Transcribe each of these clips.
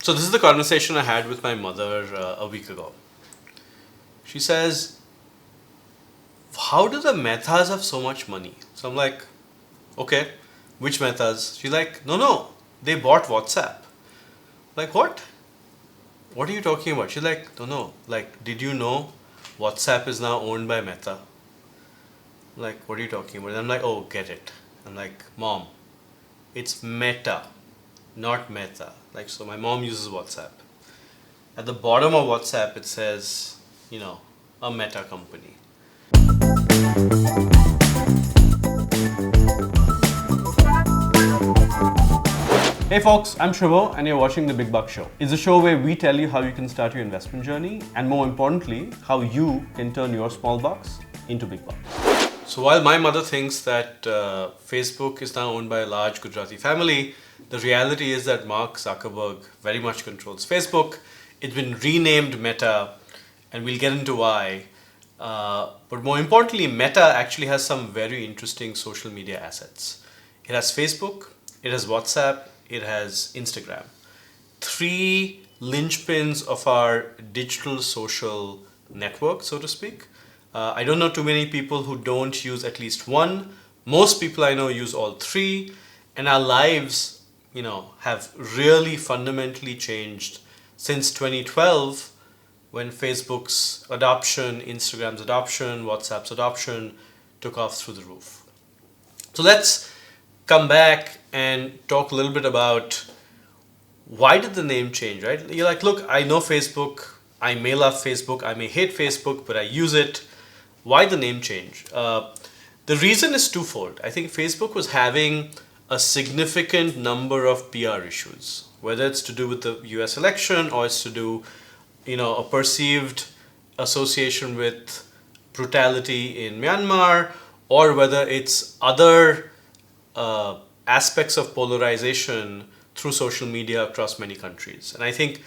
So this is the conversation I had with my mother a week ago. She says, how do the Mehtas have so much money? So I'm like, okay, which Mehtas? She's like, no, they bought WhatsApp. Like, what? What are you talking about? She's like, no, like, did you know WhatsApp is now owned by Meta? I'm like, what are you talking about? And I'm like, oh, get it. I'm like, Mom, it's Meta, not Meta. Like, so my mom uses WhatsApp. At the bottom of WhatsApp, it says, a Meta company. Hey folks, I'm Shrivo and you're watching The Big Buck Show. It's a show where we tell you how you can start your investment journey and more importantly, how you can turn your small bucks into big bucks. So while my mother thinks that Facebook is now owned by a large Gujarati family, the reality is that Mark Zuckerberg very much controls Facebook. It's been renamed Meta and we'll get into why. But more importantly, Meta actually has some very interesting social media assets. It has Facebook, it has WhatsApp, it has Instagram. 3 linchpins of our digital social network, so to speak. I don't know too many people who don't use at least one. Most people I know use all 3. And our lives, have really fundamentally changed since 2012 when Facebook's adoption, Instagram's adoption, WhatsApp's adoption took off through the roof. So let's come back and talk a little bit about why did the name change, right? You're like, look, I know Facebook, I may love Facebook, I may hate Facebook, but I use it. Why the name change? The reason is twofold. I think Facebook was having a significant number of PR issues, whether it's to do with the US election or it's to do, a perceived association with brutality in Myanmar, or whether it's other aspects of polarization through social media across many countries. And I think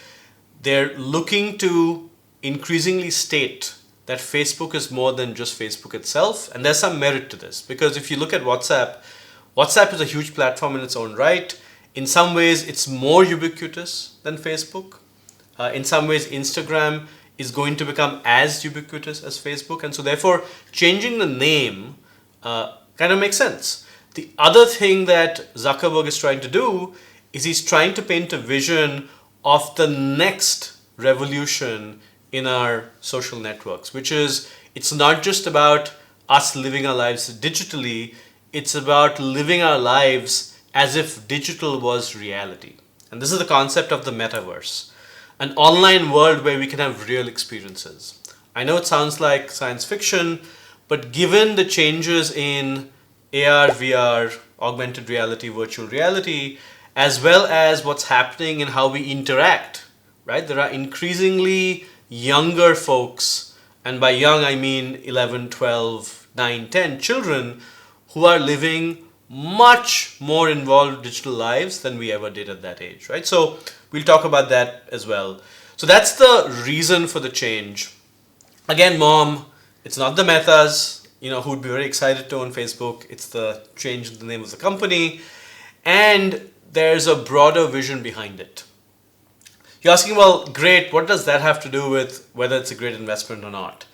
they're looking to increasingly state that Facebook is more than just Facebook itself. And there's some merit to this because if you look at WhatsApp, WhatsApp is a huge platform in its own right. In some ways, it's more ubiquitous than Facebook. In some ways, Instagram is going to become as ubiquitous as Facebook. And so therefore, changing the name kind of makes sense. The other thing that Zuckerberg is trying to do is he's trying to paint a vision of the next revolution in our social networks, which is it's not just about us living our lives digitally, it's about living our lives as if digital was reality. And this is the concept of the metaverse, an online world where we can have real experiences. I know it sounds like science fiction, but given the changes in AR, VR, augmented reality, virtual reality, as well as what's happening in how we interact, right? There are increasingly younger folks, and by young I mean 11, 12, 9, 10 children who are living much more involved digital lives than we ever did at that age, right? So we'll talk about that as well. So that's the reason for the change. Again, Mom, it's not the Mehtas, who'd be very excited to own Facebook. It's the change in the name of the company. And there's a broader vision behind it. You're asking, well, great, what does that have to do with whether it's a great investment or not?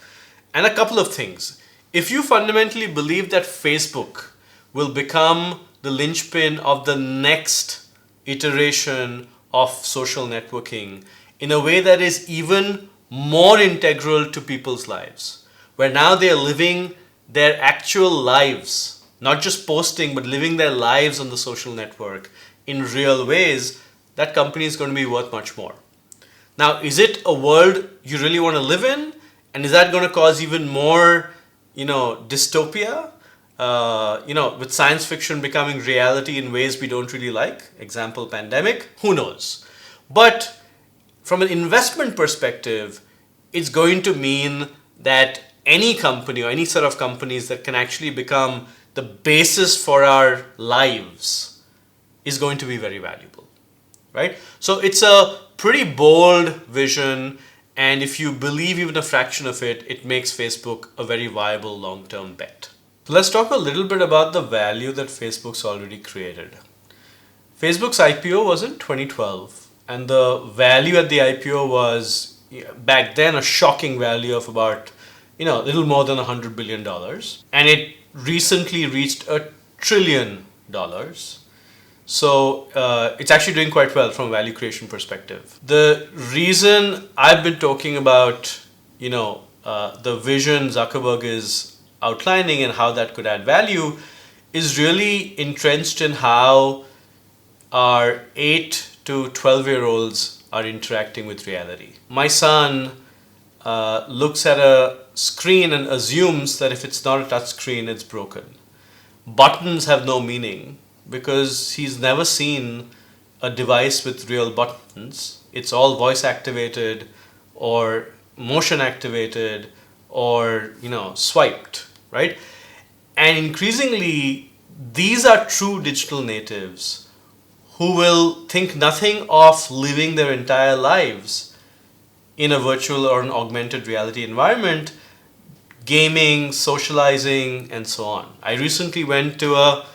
And a couple of things. If you fundamentally believe that Facebook will become the linchpin of the next iteration of social networking in a way that is even more integral to people's lives, where now they're living their actual lives, not just posting, but living their lives on the social network in real ways, that company is going to be worth much more. Now, is it a world you really want to live in? And is that going to cause even more, dystopia? With science fiction becoming reality in ways we don't really like, example, pandemic, who knows? But from an investment perspective, it's going to mean that any company or any set of companies that can actually become the basis for our lives is going to be very valuable, right? So it's a pretty bold vision, and if you believe even a fraction of it, it makes Facebook a very viable long-term bet. So let's talk a little bit about the value that Facebook's already created. Facebook's IPO was in 2012. and the value at the IPO was back then a shocking value of about, a little more than $100 billion. And it recently reached $1 trillion. So it's actually doing quite well from a value creation perspective. The reason I've been talking about, the vision Zuckerberg is outlining and how that could add value is really entrenched in how our 8 to 12-year-olds are interacting with reality. My son looks at a screen and assumes that if it's not a touch screen, it's broken. Buttons have no meaning because he's never seen a device with real buttons. It's all voice activated or motion activated or, swiped, right? And increasingly, these are true digital natives who will think nothing of living their entire lives in a virtual or an augmented reality environment, gaming, socializing, and so on. I recently went to a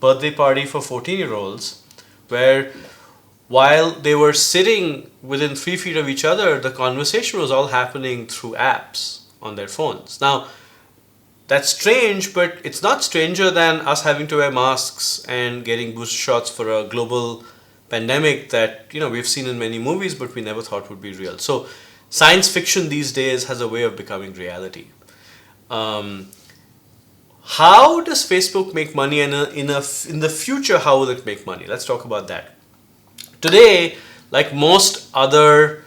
birthday party for 14-year-olds where while they were sitting within 3 feet of each other, the conversation was all happening through apps on their phones. Now, that's strange, but it's not stranger than us having to wear masks and getting booster shots for a global pandemic that, we've seen in many movies, but we never thought would be real. So science fiction these days has a way of becoming reality. How does Facebook make money, and in the future, how will it make money? Let's talk about that. Today, like most other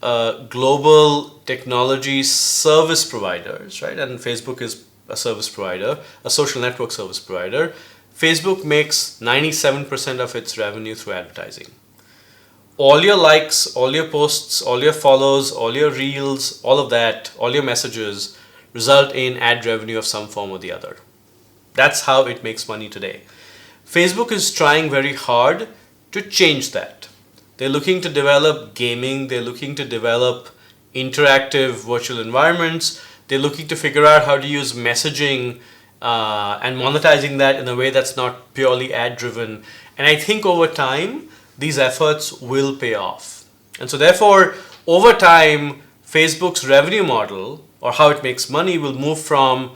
global technology service providers, right? And Facebook is a service provider, a social network service provider. Facebook makes 97% of its revenue through advertising. All your likes, all your posts, all your follows, all your reels, all of that, all your messages result in ad revenue of some form or the other. That's how it makes money today. Facebook is trying very hard to change that. They're looking to develop gaming, they're looking to develop interactive virtual environments, they're looking to figure out how to use messaging and monetizing that in a way that's not purely ad driven. And I think over time, these efforts will pay off. And so therefore, over time, Facebook's revenue model, or how it makes money, will move from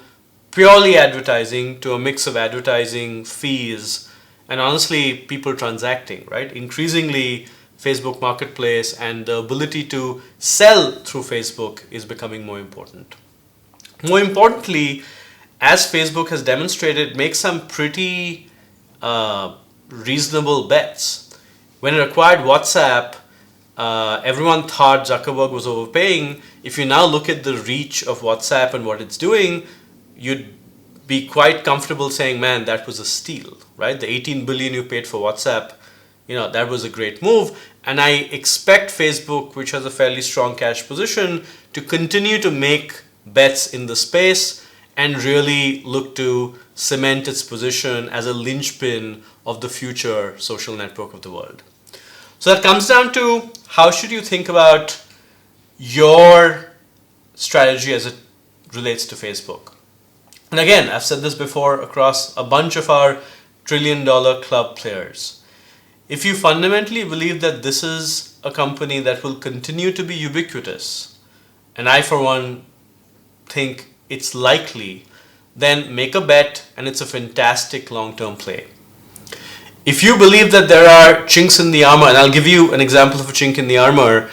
purely advertising to a mix of advertising, fees, and honestly, people transacting, right? Increasingly, Facebook Marketplace and the ability to sell through Facebook is becoming more important. More importantly, as Facebook has demonstrated, make some pretty reasonable bets. When it acquired WhatsApp, everyone thought Zuckerberg was overpaying. If you now look at the reach of WhatsApp and what it's doing, you'd be quite comfortable saying, man, that was a steal, right? The 18 billion you paid for WhatsApp, that was a great move. And I expect Facebook, which has a fairly strong cash position, to continue to make bets in the space and really look to cement its position as a linchpin of the future social network of the world. So that comes down to how should you think about your strategy as it relates to Facebook. And again, I've said this before across a bunch of our trillion-dollar club players. If you fundamentally believe that this is a company that will continue to be ubiquitous, and I for one think it's likely, then make a bet and it's a fantastic long-term play. If you believe that there are chinks in the armor, and I'll give you an example of a chink in the armor,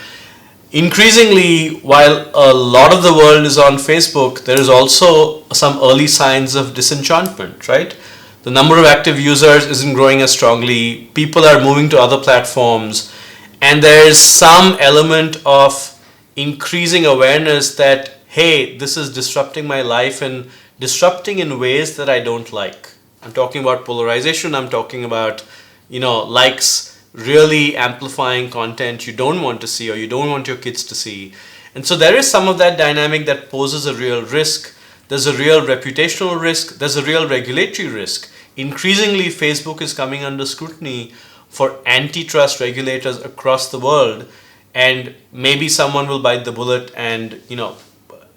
increasingly, while a lot of the world is on Facebook, there is also some early signs of disenchantment, right? The number of active users isn't growing as strongly. People are moving to other platforms. And there's some element of increasing awareness that, hey, this is disrupting my life and disrupting in ways that I don't like. I'm talking about polarization. I'm talking about, likes really amplifying content you don't want to see or you don't want your kids to see. And so there is some of that dynamic that poses a real risk. There's a real reputational risk. There's a real regulatory risk. Increasingly, Facebook is coming under scrutiny for antitrust regulators across the world, and maybe someone will bite the bullet and,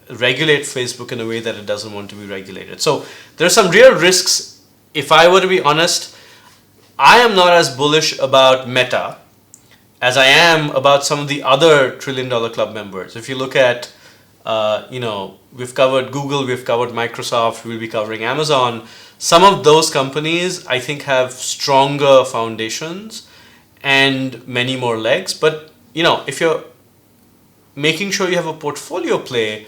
regulate Facebook in a way that it doesn't want to be regulated. So there are some real risks. If I were to be honest, I am not as bullish about Meta as I am about some of the other $1 trillion club members. If you look at, we've covered Google, we've covered Microsoft, we'll be covering Amazon. Some of those companies, I think, have stronger foundations and many more legs. But, if you're making sure you have a portfolio play,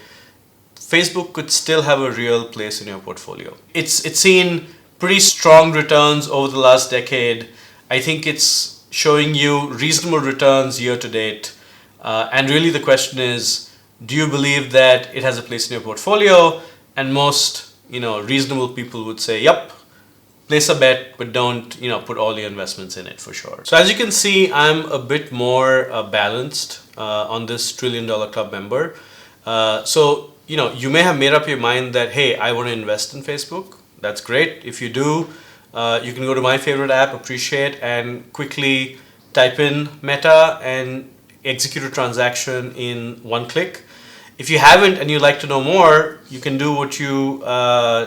Facebook could still have a real place in your portfolio. It's seen pretty strong returns over the last decade. I think it's showing you reasonable returns year to date. And really the question is, do you believe that it has a place in your portfolio? And most, reasonable people would say, yep, place a bet, but don't, put all your investments in it for sure. So as you can see, I'm a bit more balanced on this $1 trillion club member. So, you may have made up your mind that, hey, I want to invest in Facebook. That's great. If you do, you can go to my favorite app, Appreciate, and quickly type in Meta and execute a transaction in one click. If you haven't and you'd like to know more, you can do what you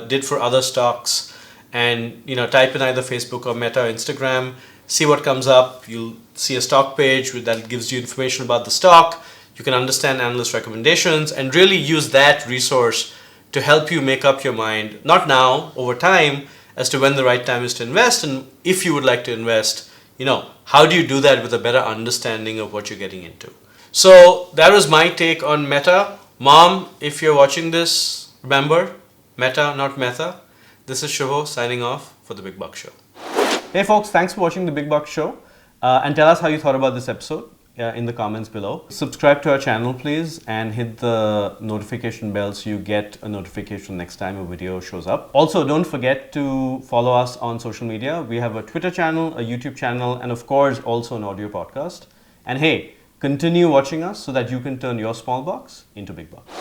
did for other stocks and type in either Facebook or Meta or Instagram, see what comes up. You'll see a stock page that gives you information about the stock. You can understand analyst recommendations and really use that resource to help you make up your mind, not now, over time, as to when the right time is to invest. And if you would like to invest, how do you do that with a better understanding of what you're getting into? So that was my take on Meta. Mom, if you're watching this, remember, Meta, not Meta. This is Shubho signing off for The Big Buck Show. Hey folks, thanks for watching The Big Buck Show. And tell us how you thought about this episode in the comments below. Subscribe to our channel, please, and hit the notification bell so you get a notification next time a video shows up. Also, don't forget to follow us on social media. We have a Twitter channel, a YouTube channel, and of course, also an audio podcast. And hey, continue watching us so that you can turn your small bucks into big bucks.